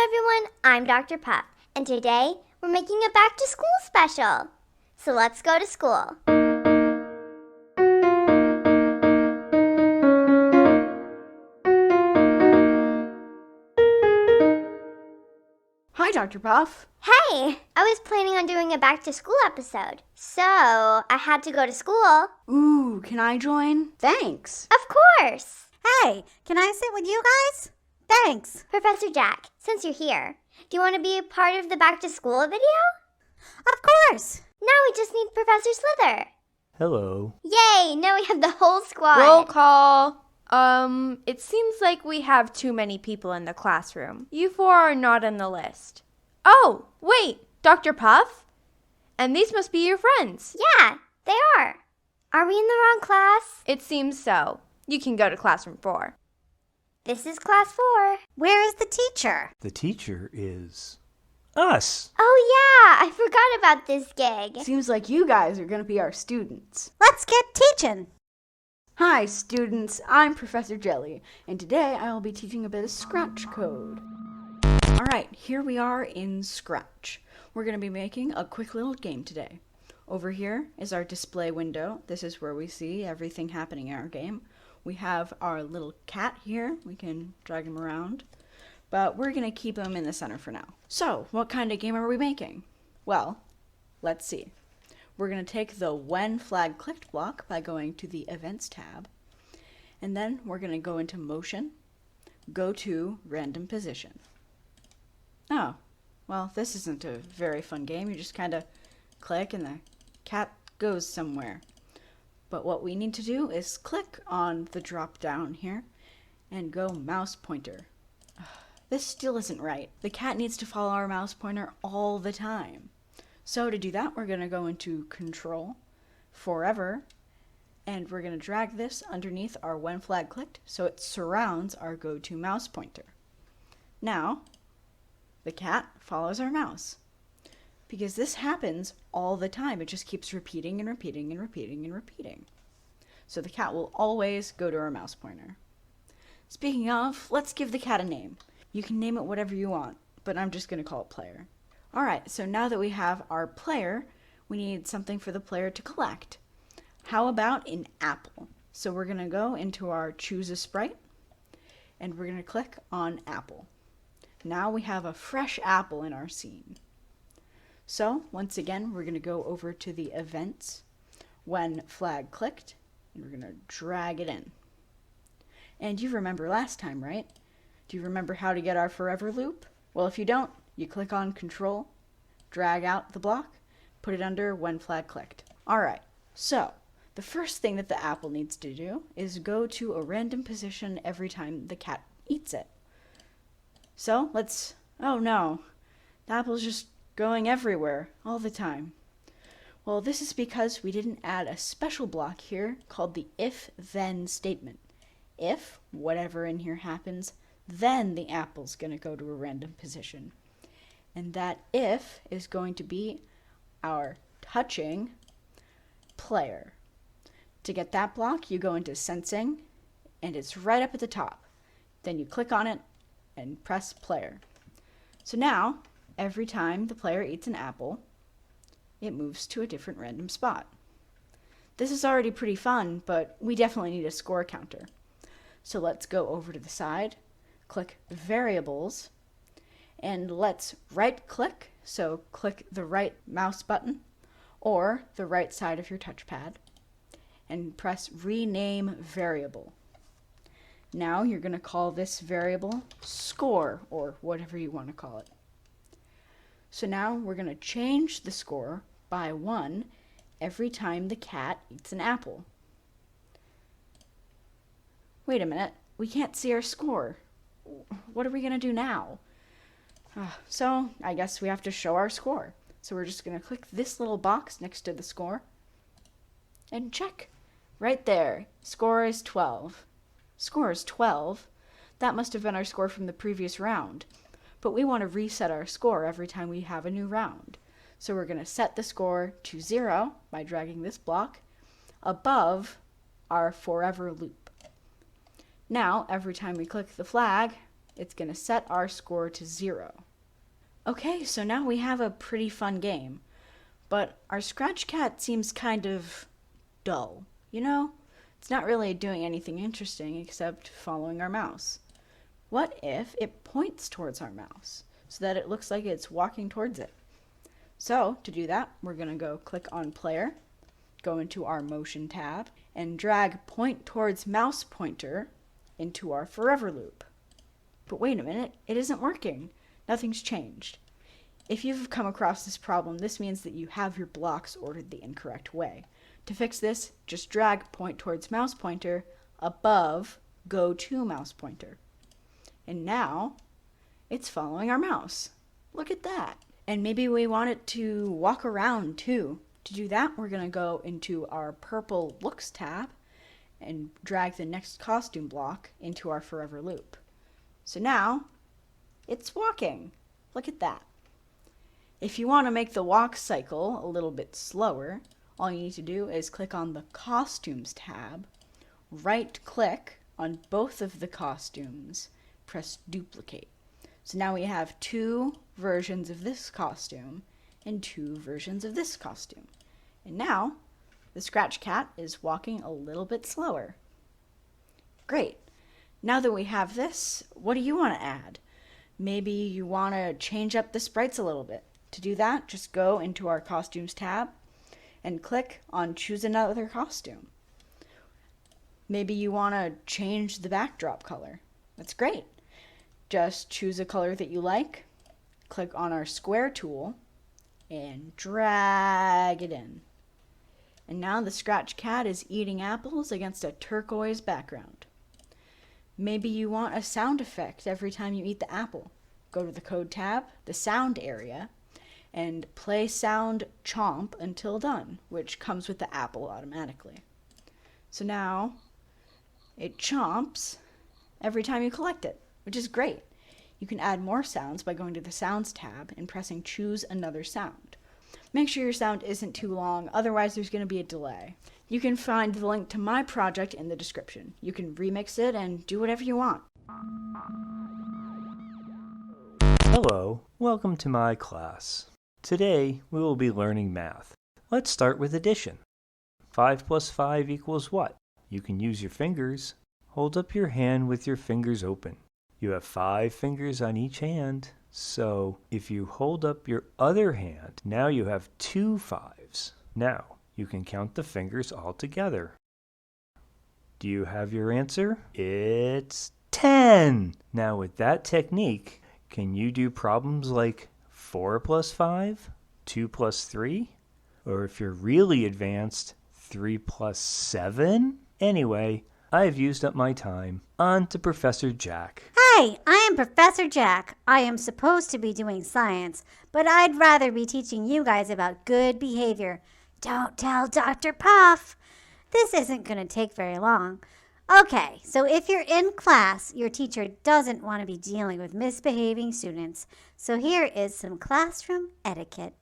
everyone, I'm Dr. Puff, and today we're making a back to school special. So let's go to school. Hi, Dr. Puff. Hey, I was planning on doing a back to school episode, so I had to go to school. Ooh, can I join? Thanks. Of course. Hey, can I sit with you guys? Thanks. Professor Jack, since you're here, do you want to be a part of the back to school video? Of course. Now we just need Professor Slither. Hello. Yay, now we have the whole squad. Roll call. It seems like we have too many people in the classroom. You four are not on the list. Oh, wait, Dr. Puff? And these must be your friends. Yeah, they are. Are we in the wrong class? It seems so. You can go to classroom 4. This is class 4. Where is the teacher? The teacher is us. Oh yeah, I forgot about this gig. Seems like you guys are going to be our students. Let's get teaching. Hi, students. I'm Professor Jelly, and today I will be teaching a bit of Scratch code. All right, here we are in Scratch. We're going to be making a quick little game today. Over here is our display window. This is where we see everything happening in our game. We have our little cat here. We can drag him around, but we're going to keep him in the center for now. So, what kind of game are we making? Well, let's see. We're going to take the When Flag Clicked block by going to the Events tab, and then we're going to go into Motion, go to Random Position. Oh, well, this isn't a very fun game. You just kind of click and the cat goes somewhere. But what we need to do is click on the drop down here and go mouse pointer. This still isn't right. The cat needs to follow our mouse pointer all the time. So to do that, we're going to go into Control, Forever, and we're going to drag this underneath our When Flag Clicked so it surrounds our go-to mouse pointer. Now, the cat follows our mouse. Because this happens all the time. It just keeps repeating and repeating and repeating and repeating. So the cat will always go to our mouse pointer. Speaking of, let's give the cat a name. You can name it whatever you want, but I'm just going to call it Player. Alright, so now that we have our player, we need something for the player to collect. How about an apple? So we're going to go into our Choose a Sprite, and we're going to click on Apple. Now we have a fresh apple in our scene. So, once again, we're going to go over to the Events, When Flag Clicked, and we're going to drag it in. And you remember last time, right? Do you remember how to get our forever loop? Well, if you don't, you click on Control, drag out the block, put it under When Flag Clicked. Alright, so the first thing that the apple needs to do is go to a random position every time the cat eats it. So, oh no, the apple's just going everywhere, all the time. Well, this is because we didn't add a special block here called the if-then statement. If whatever in here happens, then the apple's going to go to a random position. And that if is going to be our touching player. To get that block, you go into Sensing, and it's right up at the top. Then you click on it and press Player. So now, every time the player eats an apple, it moves to a different random spot. This is already pretty fun, but we definitely need a score counter. So let's go over to the side, click Variables, and let's right-click, so click the right mouse button or the right side of your touchpad, and press Rename Variable. Now you're going to call this variable Score, or whatever you want to call it. So now we're going to change the score by 1 every time the cat eats an apple. Wait a minute, we can't see our score. What are we going to do now? So I guess we have to show our score. So we're just going to click this little box next to the score and check. Right there, score is 12. Score is 12. That must have been our score from the previous round. But we want to reset our score every time we have a new round. So we're going to set the score to 0 by dragging this block above our forever loop. Now, every time we click the flag, it's going to set our score to 0. Okay, so now we have a pretty fun game. But our Scratch Cat seems kind of dull, you know? It's not really doing anything interesting except following our mouse. What if it points towards our mouse so that it looks like it's walking towards it? So, to do that, we're going to go click on Player, go into our Motion tab, and drag Point Towards Mouse Pointer into our Forever loop. But wait a minute, it isn't working. Nothing's changed. If you've come across this problem, this means that you have your blocks ordered the incorrect way. To fix this, just drag Point Towards Mouse Pointer above Go To Mouse Pointer. And now, it's following our mouse. Look at that. And maybe we want it to walk around too. To do that, we're going to go into our Purple Looks tab and drag the next costume block into our Forever loop. So now, it's walking. Look at that. If you want to make the walk cycle a little bit slower, all you need to do is click on the Costumes tab, right-click on both of the costumes, press Duplicate. So now we have 2 versions of this costume and 2 versions of this costume. And now, the Scratch Cat is walking a little bit slower. Great. Now that we have this, what do you want to add? Maybe you want to change up the sprites a little bit. To do that, just go into our Costumes tab and click on Choose Another Costume. Maybe you want to change the backdrop color. That's great. Just choose a color that you like, click on our Square tool, and drag it in. And now the Scratch Cat is eating apples against a turquoise background. Maybe you want a sound effect every time you eat the apple. Go to the Code tab, the Sound area, and play sound chomp until done, which comes with the apple automatically. So now it chomps every time you collect it, which is great. You can add more sounds by going to the Sounds tab and pressing Choose Another Sound. Make sure your sound isn't too long, otherwise there's going to be a delay. You can find the link to my project in the description. You can remix it and do whatever you want. Hello, welcome to my class. Today we will be learning math. Let's start with addition. 5 plus 5 equals what? You can use your fingers. Hold up your hand with your fingers open. You have 5 fingers on each hand, so if you hold up your other hand, now you have 2 5s. Now, you can count the fingers all together. Do you have your answer? It's 10! Now with that technique, can you do problems like 4 plus 5, 2 plus 3? Or if you're really advanced, 3 plus 7? Anyway, I've used up my time. On to Professor Jack. Hi, I am Professor Jack. I am supposed to be doing science, but I'd rather be teaching you guys about good behavior. Don't tell Dr. Puff. This isn't going to take very long. Okay, so if you're in class, your teacher doesn't want to be dealing with misbehaving students. So here is some classroom etiquette.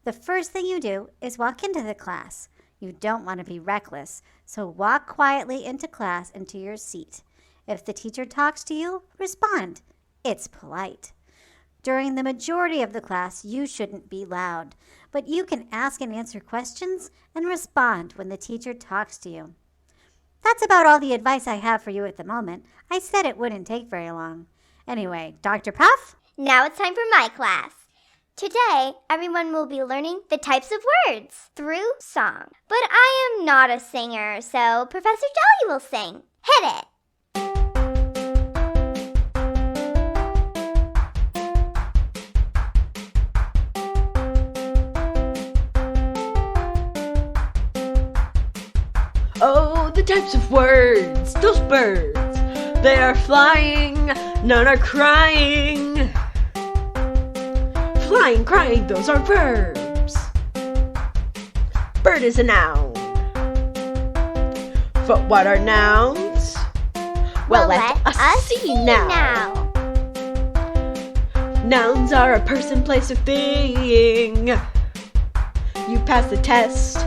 The first thing you do is walk into the class. You don't want to be reckless, so walk quietly into class and to your seat. If the teacher talks to you, respond. It's polite. During the majority of the class, you shouldn't be loud, but you can ask and answer questions and respond when the teacher talks to you. That's about all the advice I have for you at the moment. I said it wouldn't take very long. Anyway, Dr. Puff? Now it's time for my class. Today, everyone will be learning the types of words through song. But I am not a singer, so Professor Jelly will sing. Hit it! Oh, the types of words, those birds. They are flying, none are crying. Flying, crying, those are verbs. Bird is a noun. But what are nouns? Well, let us see now. Nouns are a person, place, or thing. You pass the test.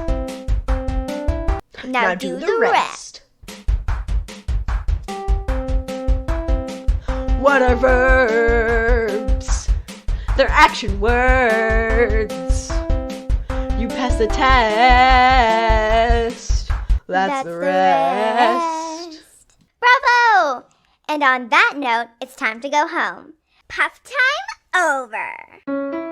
Now do the rest. What are verbs? They're action words. You pass the test. That's the rest. Bravo! And on that note, it's time to go home. Puff time over.